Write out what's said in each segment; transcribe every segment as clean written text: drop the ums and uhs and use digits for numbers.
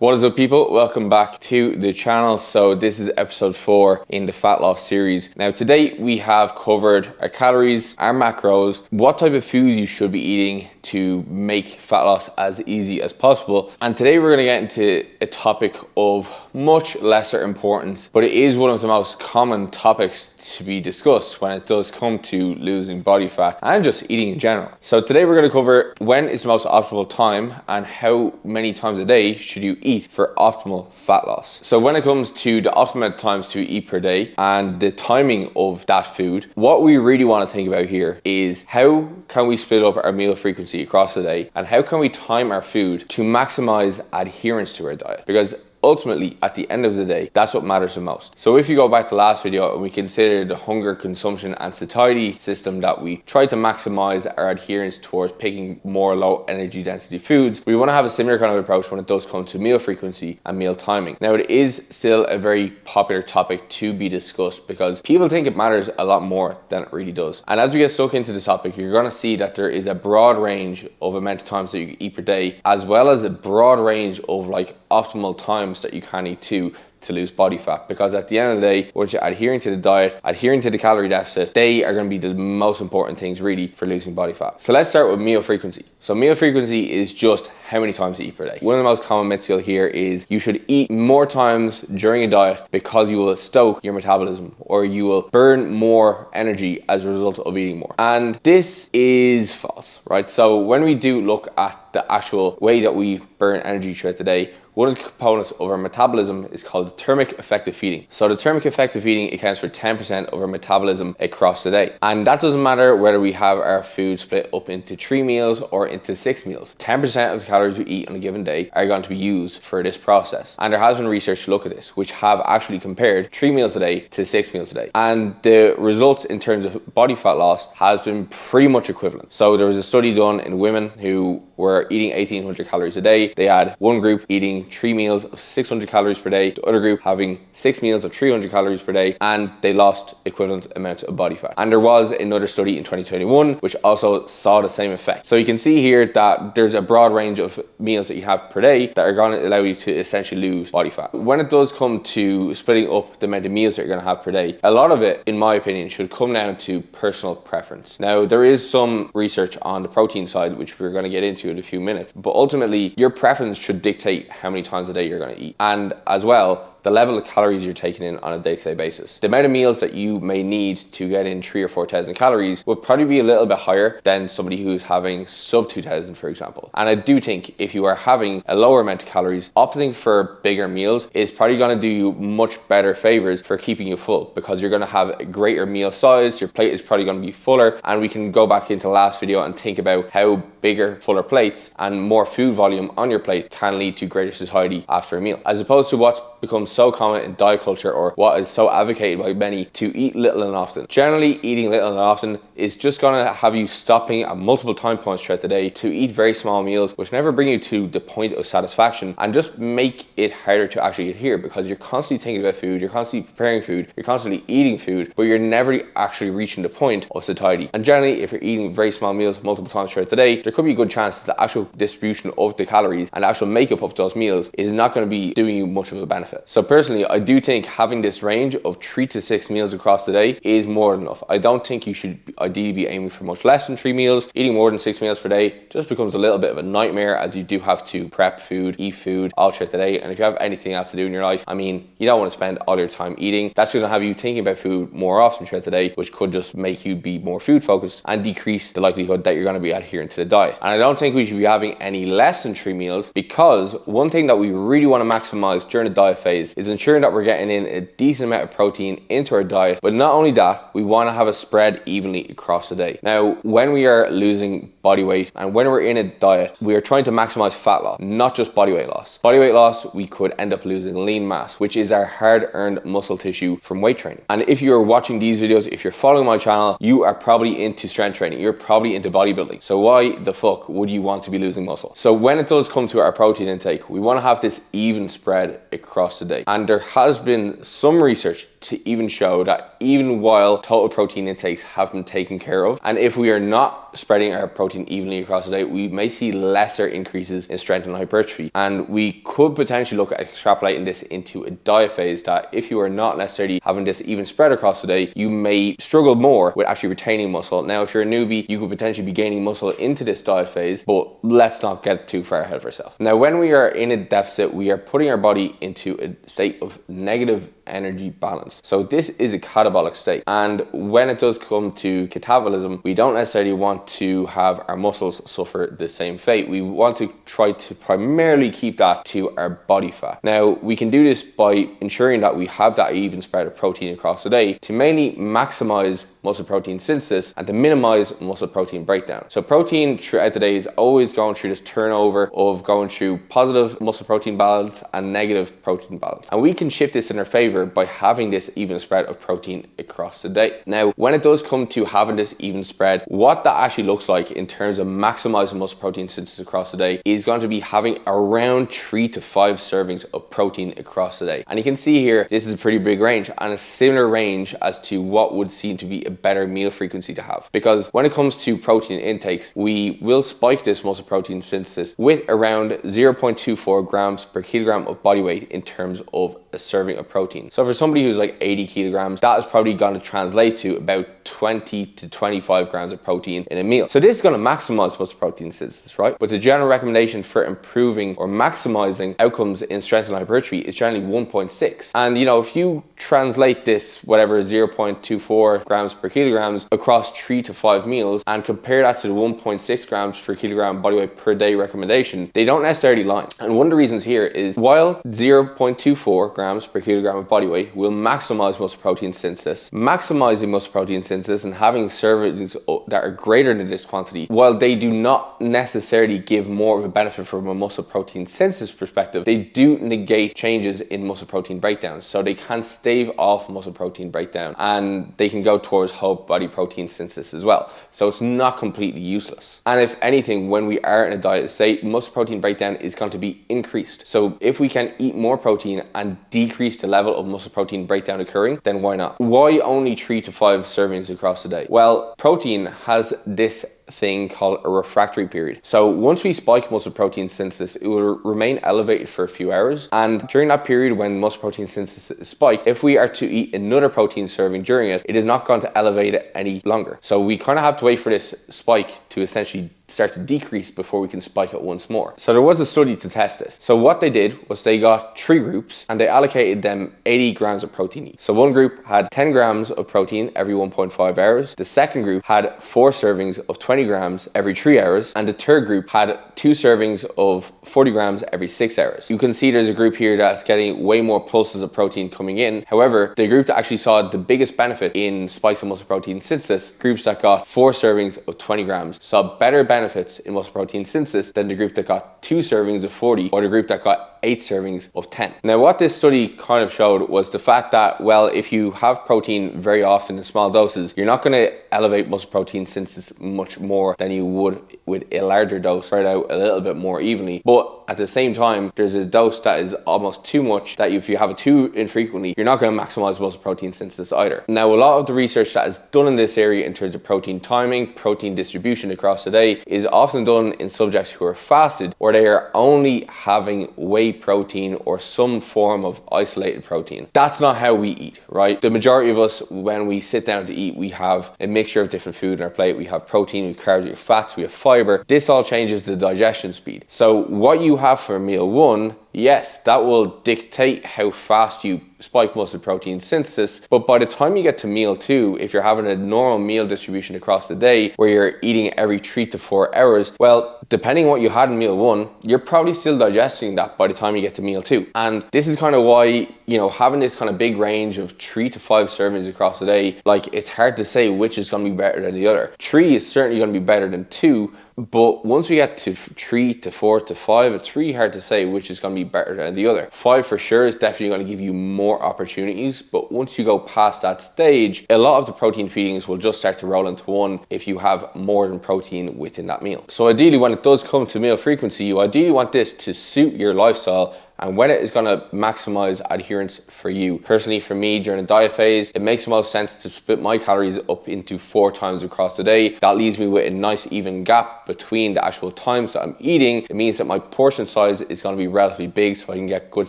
What is up, people? Welcome back to the channel. So this is episode 4 in the fat loss series. Now today we have covered our calories, our macros, what type of foods you should be eating to make fat loss as easy as possible. And today we're going to get into a topic of much lesser importance, but it is one of the most common topics to be discussed when it does come to losing body fat and just eating in general. So today we're going to cover when is the most optimal time and how many times a day should you eat for optimal fat loss. So when it comes to the optimal times to eat per day and the timing of that food, what we really want to think about here is how can we split up our meal frequency across the day and how can we time our food to maximize adherence to our diet, because ultimately, at the end of the day, that's what matters the most. So if you go back to the last video and we consider the hunger, consumption and satiety system that we try to maximize our adherence towards picking more low energy density foods, we want to have a similar kind of approach when it does come to meal frequency and meal timing. Now, it is still a very popular topic to be discussed because people think it matters a lot more than it really does. And as we get stuck into this topic, you're going to see that there is a broad range of amount of times that you can eat per day, as well as a broad range of optimal times that you can eat to lose body fat, because at the end of the day, once you're adhering to the diet, adhering to the calorie deficit, they are going to be the most important things really for losing body fat. So let's start with meal frequency. So meal frequency is just how many times you eat per day. One of the most common myths you'll hear is you should eat more times during a diet because you will stoke your metabolism or you will burn more energy as a result of eating more. And this is false, right? So when we do look at the actual way that we burn energy throughout the day, one of the components of our metabolism is called thermic effective feeding. So the thermic effective feeding accounts for 10% of our metabolism across the day. And that doesn't matter whether we have our food split up into 3 meals or into 6 meals. 10% of the calories we eat on a given day are going to be used for this process. And there has been research to look at this, which have actually compared 3 meals a day to 6 meals a day. And the results in terms of body fat loss has been pretty much equivalent. So there was a study done in women who were eating 1,800 calories a day. They had one group eating 3 meals of 600 calories per day, the other group having 6 meals of 300 calories per day, and they lost equivalent amounts of body fat. And there was another study in 2021 which also saw the same effect. So you can see here that there's a broad range of meals that you have per day that are going to allow you to essentially lose body fat. When it does come to splitting up the amount of meals that you're going to have per day, a lot of it, in my opinion, should come down to personal preference. Now, there is some research on the protein side which we're going to get into in a few minutes, but ultimately your preference should dictate how many times a day you're going to eat, and as well the level of calories you're taking in on a day-to-day basis. The amount of meals that you may need to get in 3,000 or 4,000 calories would probably be a little bit higher than somebody who's having sub 2,000, for example. And I do think if you are having a lower amount of calories, opting for bigger meals is probably going to do you much better favors for keeping you full, because you're going to have a greater meal size, your plate is probably going to be fuller, and we can go back into the last video and think about how bigger, fuller plates and more food volume on your plate can lead to greater satiety after a meal, as opposed to what's become so common in diet culture, or what is so advocated by many, to eat little and often. Generally, eating little and often is just going to have you stopping at multiple time points throughout the day to eat very small meals, which never bring you to the point of satisfaction and just make it harder to actually adhere, because you're constantly thinking about food, you're constantly preparing food, you're constantly eating food, but you're never actually reaching the point of satiety. And generally, if you're eating very small meals multiple times throughout the day, there could be a good chance that the actual distribution of the calories and the actual makeup of those meals is not going to be doing you much of a benefit. So personally, I do think having this range of 3 to 6 meals across the day is more than enough. I don't think you should ideally be aiming for much less than 3 meals. Eating more than 6 meals per day just becomes a little bit of a nightmare, as you do have to prep food, eat food all throughout the day. And if you have anything else to do in your life, I mean, you don't want to spend all your time eating. That's going to have you thinking about food more often throughout the day, which could just make you be more food focused and decrease the likelihood that you're going to be adhering to the diet. And I don't think we should be having any less than 3 meals, because one thing that we really want to maximize during the diet phase is ensuring that we're getting in a decent amount of protein into our diet. But not only that, we want to have it spread evenly across the day. Now, when we are losing body weight and when we're in a diet, we are trying to maximize fat loss, not just body weight loss. Body weight loss, we could end up losing lean mass, which is our hard-earned muscle tissue from weight training. And if you're watching these videos, if you're following my channel, you are probably into strength training, you're probably into bodybuilding. So why the fuck would you want to be losing muscle? So when it does come to our protein intake, we want to have this even spread across the day. And there has been some research to even show that even while total protein intakes have been taken care of, and if we are not not spreading our protein evenly across the day, we may see lesser increases in strength and hypertrophy. And we could potentially look at extrapolating this into a diet phase, that if you are not necessarily having this even spread across the day, you may struggle more with actually retaining muscle. Now, if you're a newbie, you could potentially be gaining muscle into this diet phase, but let's not get too far ahead of ourselves. Now, when we are in a deficit, we are putting our body into a state of negative energy balance. So this is a catabolic state. And when it does come to catabolism, we don't necessarily want to have our muscles suffer the same fate. We want to try to primarily keep that to our body fat. Now, we can do this by ensuring that we have that even spread of protein across the day to mainly maximize muscle protein synthesis and to minimize muscle protein breakdown. So protein throughout the day is always going through this turnover of going through positive muscle protein balance and negative protein balance. And we can shift this in our favor by having this even spread of protein across the day. Now, when it does come to having this even spread, what that actually looks like in terms of maximizing muscle protein synthesis across the day is going to be having around 3 to 5 servings of protein across the day. And you can see here, this is a pretty big range and a similar range as to what would seem to be a better meal frequency to have. Because when it comes to protein intakes, we will spike this muscle protein synthesis with around 0.24 grams per kilogram of body weight in terms of a serving of protein. So for somebody who's like 80 kilograms, that is probably going to translate to about 20 to 25 grams of protein in a meal. So this is going to maximize muscle protein synthesis, right? But the general recommendation for improving or maximizing outcomes in strength and hypertrophy is generally 1.6. And you know, if you translate this, whatever, 0.24 grams per kilograms across 3 to 5 meals and compare that to the 1.6 grams per kilogram body weight per day recommendation, they don't necessarily line. And one of the reasons here is while 0.24 grams per kilogram of body weight will maximize muscle protein synthesis, maximizing muscle protein synthesis and having servings that are greater than this quantity, while they do not necessarily give more of a benefit from a muscle protein synthesis perspective, they do negate changes in muscle protein breakdown. So they can stave off muscle protein breakdown and they can go towards whole body protein synthesis as well. So it's not completely useless. And if anything, when we are in a diet state, muscle protein breakdown is going to be increased. So if we can eat more protein and decrease the level of muscle protein breakdown occurring, then why not? Why only 3 to 5 servings across the day? Well, protein has this thing called a refractory period. So once we spike muscle protein synthesis, it will remain elevated for a few hours. And during that period when muscle protein synthesis is spiked, if we are to eat another protein serving during it, it is not going to elevate it any longer. So we kind of have to wait for this spike to essentially start to decrease before we can spike it once more. So there was a study to test this. So what they did was they got 3 groups and they allocated them 80 grams of protein each. So one group had 10 grams of protein every 1.5 hours. The second group had 4 servings of 20 grams every 3 hours. And the third group had 2 servings of 40 grams every 6 hours. You can see there's a group here that's getting way more pulses of protein coming in. However, the group that actually saw the biggest benefit in spikes of muscle protein synthesis, groups that got 4 servings of 20 grams, saw better benefits in muscle protein synthesis than the group that got 2 servings of 40 or the group that got 8 servings of 10. Now, what this study kind of showed was the fact that, well, if you have protein very often in small doses, you're not going to elevate muscle protein synthesis much more than you would with a larger dose spread out a little bit more evenly. But at the same time, there's a dose that is almost too much that if you have it too infrequently, you're not going to maximize muscle protein synthesis either. Now, a lot of the research that is done in this area in terms of protein timing, protein distribution across the day is often done in subjects who are fasted or they are only having whey protein or some form of isolated protein. That's not how we eat, right? The majority of us, when we sit down to eat, we have a mixture of different food in our plate. We have protein, we have carbs, we have fats, we have fiber. This all changes the digestion speed. So what you have for meal 1, yes, that will dictate how fast you spike muscle protein synthesis, but by the time you get to meal 2, if you're having a normal meal distribution across the day where you're eating every 3 to 4 hours, well, depending on what you had in meal 1, you're probably still digesting that by the time you get to meal 2. And this is kind of why, you know, having this kind of big range of 3 to 5 servings across the day, like, it's hard to say which is going to be better than the other. 3 is certainly going to be better than 2, but once we get to 3 to 4 to 5, it's really hard to say which is going to be better than the other. 5 for sure is definitely going to give you more opportunities, but once you go past that stage, a lot of the protein feedings will just start to roll into 1 if you have more than protein within that meal. So ideally, when it does come to meal frequency, you ideally want this to suit your lifestyle and when it is going to maximize adherence for you. Personally, for me, during a diet phase, it makes the most sense to split my calories up into 4 times across the day. That leaves me with a nice even gap between the actual times that I'm eating. It means that my portion size is going to be relatively big, so I can get good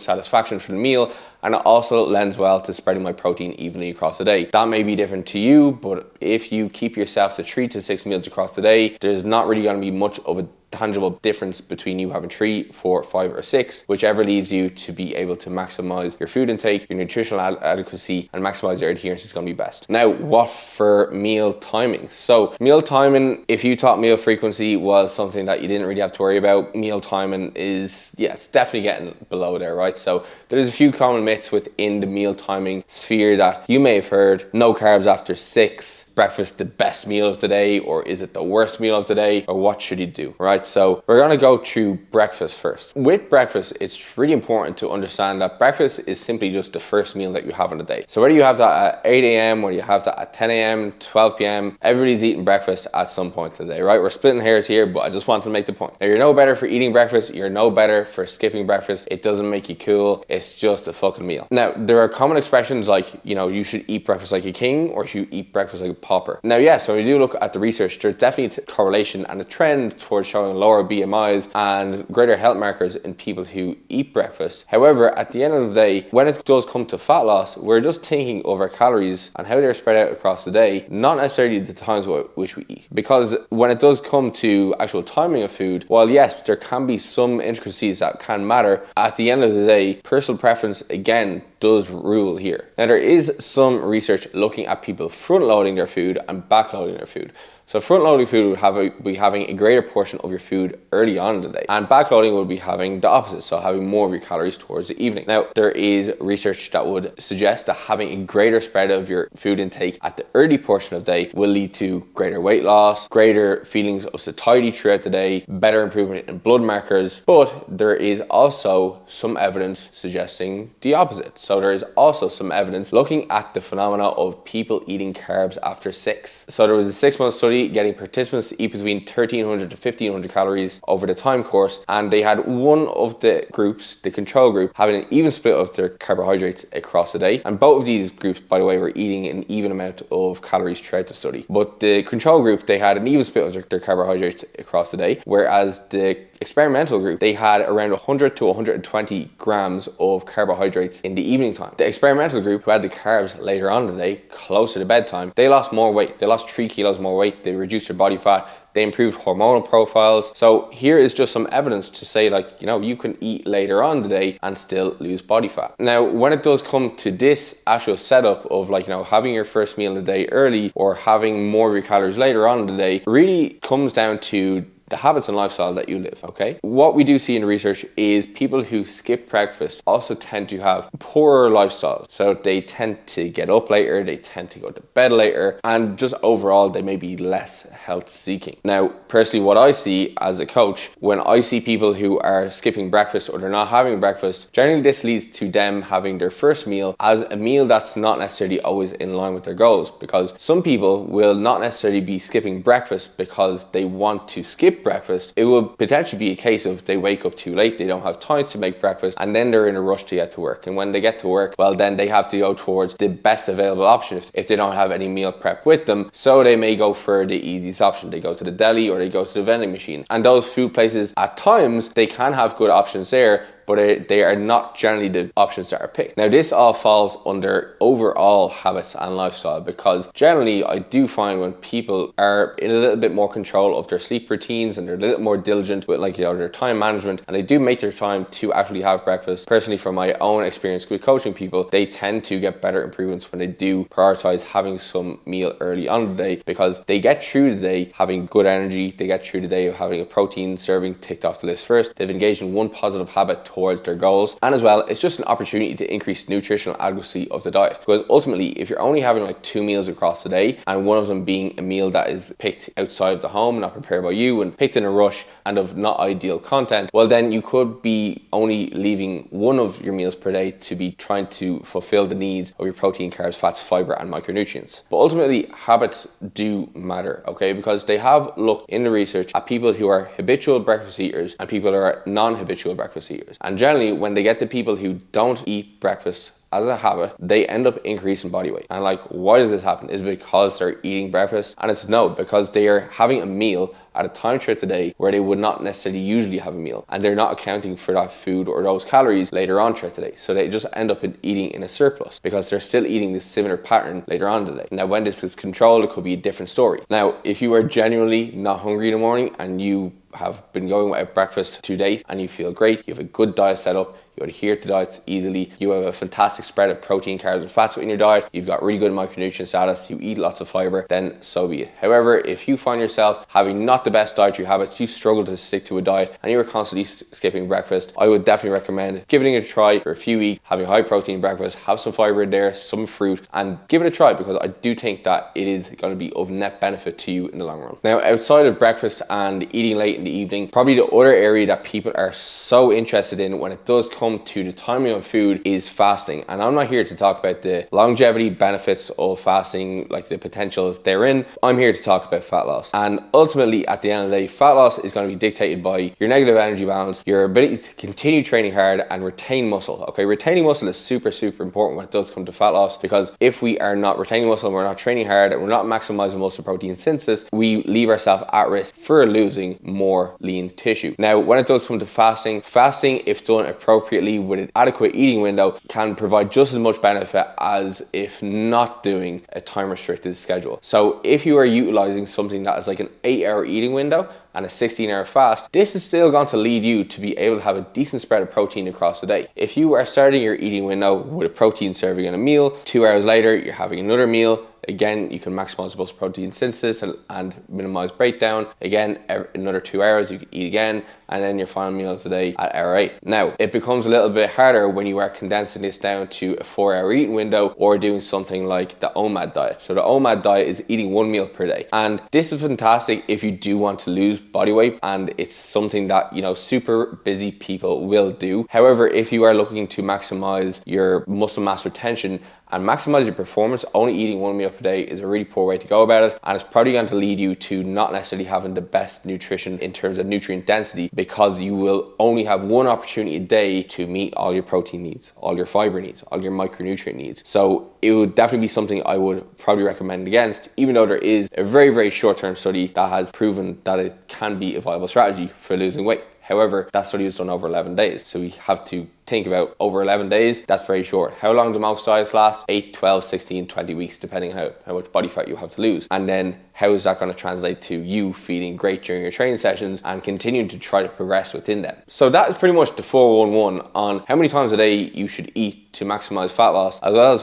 satisfaction for the meal, and it also lends well to spreading my protein evenly across the day. That may be different to you, but if you keep yourself to 3 to 6 meals across the day, there's not really going to be much of a tangible difference between you having 3, 4, 5 or 6, whichever leads you to be able to maximize your food intake, your nutritional adequacy, and maximize your adherence is going to be best. Now, what for meal timing? So meal timing, if you thought meal frequency was something that you didn't really have to worry about, meal timing is, yeah, it's definitely getting below there, right? So there's a few common myths within the meal timing sphere that you may have heard. No carbs after 6, breakfast the best meal of the day, or is it the worst meal of the day, or what should you do, right? So we're going to go through breakfast first. With breakfast, it's really important to understand that breakfast is simply just the first meal that you have in the day. So whether you have that at 8 a.m. or you have that at 10 a.m., 12 p.m., everybody's eating breakfast at some point of the day, right? We're splitting hairs here, but I just want to make the point. Now, you're no better for eating breakfast. You're no better for skipping breakfast. It doesn't make you cool. It's just a fucking meal. Now, there are common expressions like, you know, you should eat breakfast like a king, or you should eat breakfast like a pauper. Now, yes, when we do look at the research, there's definitely a correlation and a trend towards showing lower BMIs and greater health markers in people who eat breakfast. However, at the end of the day, when it does come to fat loss, we're just thinking of our calories and how they're spread out across the day, not necessarily the times which we eat. Because when it does come to actual timing of food, while yes, there can be some intricacies that can matter, at the end of the day, personal preference, again, does rule here. Now, there is some research looking at people front loading their food and back loading their food. So front loading food would be having a greater portion of your food early on in the day, and back loading would be having the opposite, so having more of your calories towards the evening. Now, there is research that would suggest that having a greater spread of your food intake at the early portion of the day will lead to greater weight loss, greater feelings of satiety throughout the day, better improvement in blood markers, but there is also some evidence suggesting the opposite. So there is also some evidence looking at the phenomena of people eating carbs after 6. So there was a 6-month study getting participants to eat between 1,300 to 1,500 calories over the time course, and they had one of the groups, the control group, having an even split of their carbohydrates across the day. And both of these groups, by the way, were eating an even amount of calories throughout the study. But the control group, they had an even split of their carbohydrates across the day, whereas the experimental group, they had around 100 to 120 grams of carbohydrates in the evening time. The experimental group, who had the carbs later on in the day, closer to bedtime, they lost more weight. They lost 3 kilos more weight. They reduced their body fat. They improved hormonal profiles. So here is just some evidence to say, like, you know, you can eat later on today and still lose body fat. Now, when it does come to this actual setup of, like, you know, having your first meal of the day early or having more of your calories later on in the day, really comes down to the habits and lifestyle that you live, okay? What we do see in research is people who skip breakfast also tend to have poorer lifestyles. So they tend to get up later, they tend to go to bed later, and just overall, they may be less health seeking. Now, personally, what I see as a coach, when I see people who are skipping breakfast or they're not having breakfast, generally this leads to them having their first meal as a meal that's not necessarily always in line with their goals, because some people will not necessarily be skipping breakfast because they want to skip breakfast. It will potentially be a case of they wake up too late, they don't have time to make breakfast, and then they're in a rush to get to work. And when they get to work, well, then they have to go towards the best available option if they don't have any meal prep with them. So they may go for the easiest option. They go to the deli or they go to the vending machine. And those food places, at times, they can have good options there, but they are not generally the options that are picked. Now, this all falls under overall habits and lifestyle, because generally I do find when people are in a little bit more control of their sleep routines and they're a little more diligent with, like, you know, their time management, and they do make their time to actually have breakfast. Personally, from my own experience with coaching people, they tend to get better improvements when they do prioritize having some meal early on the day, because they get through the day having good energy, they get through the day of having a protein serving ticked off the list first, they've engaged in one positive habit towards their goals, and as well, it's just an opportunity to increase nutritional adequacy of the diet. Because ultimately, if you're only having like 2 meals across the day, and one of them being a meal that is picked outside of the home, not prepared by you, and picked in a rush and of not ideal content, well, then you could be only leaving one of your meals per day to be trying to fulfill the needs of your protein, carbs, fats, fiber, and micronutrients. But ultimately, habits do matter, okay? Because they have looked in the research at people who are habitual breakfast eaters and people who are non-habitual breakfast eaters. And generally, when they get the people who don't eat breakfast as a habit, they end up increasing body weight. And like, why does this happen? Is it because they're eating breakfast? And it's no, because they are having a meal at a time throughout the day where they would not necessarily usually have a meal, and they're not accounting for that food or those calories later on throughout the day. So they just end up eating in a surplus because they're still eating this similar pattern later on in the day. Now, when this is controlled, it could be a different story. Now, if you are genuinely not hungry in the morning and you have been going without breakfast to date and you feel great, you have a good diet set up, you adhere to diets easily, you have a fantastic spread of protein, carbs and fats within your diet, you've got really good micronutrient status, you eat lots of fiber, then so be it. However, if you find yourself having not the best dietary habits, you struggle to stick to a diet and you're constantly skipping breakfast, I would definitely recommend giving it a try for a few weeks, having a high protein breakfast, have some fiber in there, some fruit, and give it a try, because I do think that it is going to be of net benefit to you in the long run. Now, outside of breakfast and eating late in the evening, probably the other area that people are so interested in when it does come to the timing of food is fasting. And I'm not here to talk about the longevity benefits of fasting, like the potentials therein. I'm here to talk about fat loss. And ultimately, at the end of the day, fat loss is going to be dictated by your negative energy balance, your ability to continue training hard and retain muscle. Okay, retaining muscle is super important when it does come to fat loss, because if we are not retaining muscle, we're not training hard, and we're not maximizing muscle protein synthesis, we leave ourselves at risk for losing more lean tissue. Now, when it does come to fasting, if done appropriately with an adequate eating window, can provide just as much benefit as if not doing a time restricted schedule. So if you are utilizing something that is like an 8-hour eating window and a 16-hour fast, this is still going to lead you to be able to have a decent spread of protein across the day. If you are starting your eating window with a protein serving and a meal, 2 hours later you're having another meal, again, you can maximize both protein synthesis and minimize breakdown. Again, another 2 hours, you can eat again, and then your final meal of the day at hour 8. Now, it becomes a little bit harder when you are condensing this down to a 4-hour eating window or doing something like the OMAD diet. So the OMAD diet is eating 1 meal per day. And this is fantastic if you do want to lose body weight, and it's something that, you know, super busy people will do. However, if you are looking to maximize your muscle mass retention and maximize your performance, only eating 1 meal per day is a really poor way to go about it, and it's probably going to lead you to not necessarily having the best nutrition in terms of nutrient density, because you will only have one opportunity a day to meet all your protein needs, all your fiber needs, all your micronutrient needs. So it would definitely be something I would probably recommend against, even though there is a very short-term study that has proven that it can be a viable strategy for losing weight. However, that study was done over 11 days. So we have to think about over 11 days, that's very short. How long do most diets last? 8, 12, 16, 20 weeks, depending how much body fat you have to lose. And then how is that going to translate to you feeling great during your training sessions and continuing to try to progress within them? So that is pretty much the 411 on how many times a day you should eat to maximize fat loss, as well as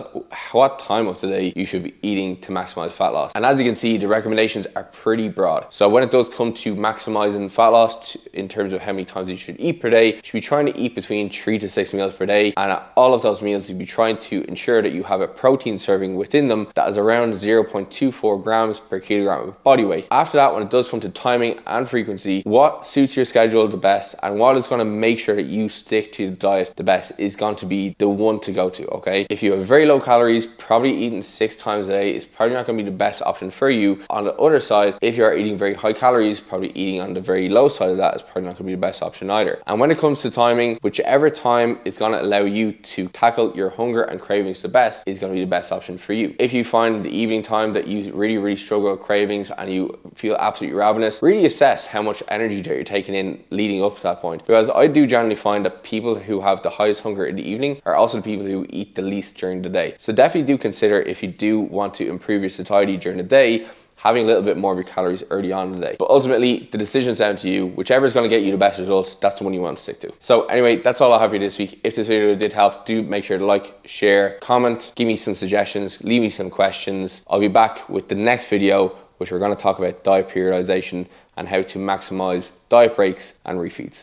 what time of the day you should be eating to maximize fat loss. And as you can see, the recommendations are pretty broad. So when it does come to maximizing fat loss in terms of how many times you should eat per day, you should be trying to eat between 3 to 6 meals per day, and at all of those meals you'd be trying to ensure that you have a protein serving within them that is around 0.24 grams per kilogram of body weight. After that, when it does come to timing and frequency, what suits your schedule the best and what is going to make sure that you stick to the diet the best is going to be the one to go to. Okay, if you have very low calories, probably eating 6 times a day is probably not going to be the best option for you. On the other side, if you are eating very high calories, probably eating on the very low side of that is probably not going to be the best option either. And when it comes to timing, whichever time is going to allow you to tackle your hunger and cravings the best is going to be the best option for you. If you find the evening time that you really struggle with cravings and you feel absolutely ravenous, really assess how much energy that you're taking in leading up to that point, because I do generally find that people who have the highest hunger in the evening are also the people who eat the least during the day. So definitely do consider, if you do want to improve your satiety during the day, having a little bit more of your calories early on in the day. But ultimately, the decision's down to you. Whichever is going to get you the best results, that's the one you want to stick to. So anyway, that's all I have for you this week. If this video did help, do make sure to like, share, comment, give me some suggestions, leave me some questions. I'll be back with the next video, which we're going to talk about diet periodization and how to maximize diet breaks and refeeds.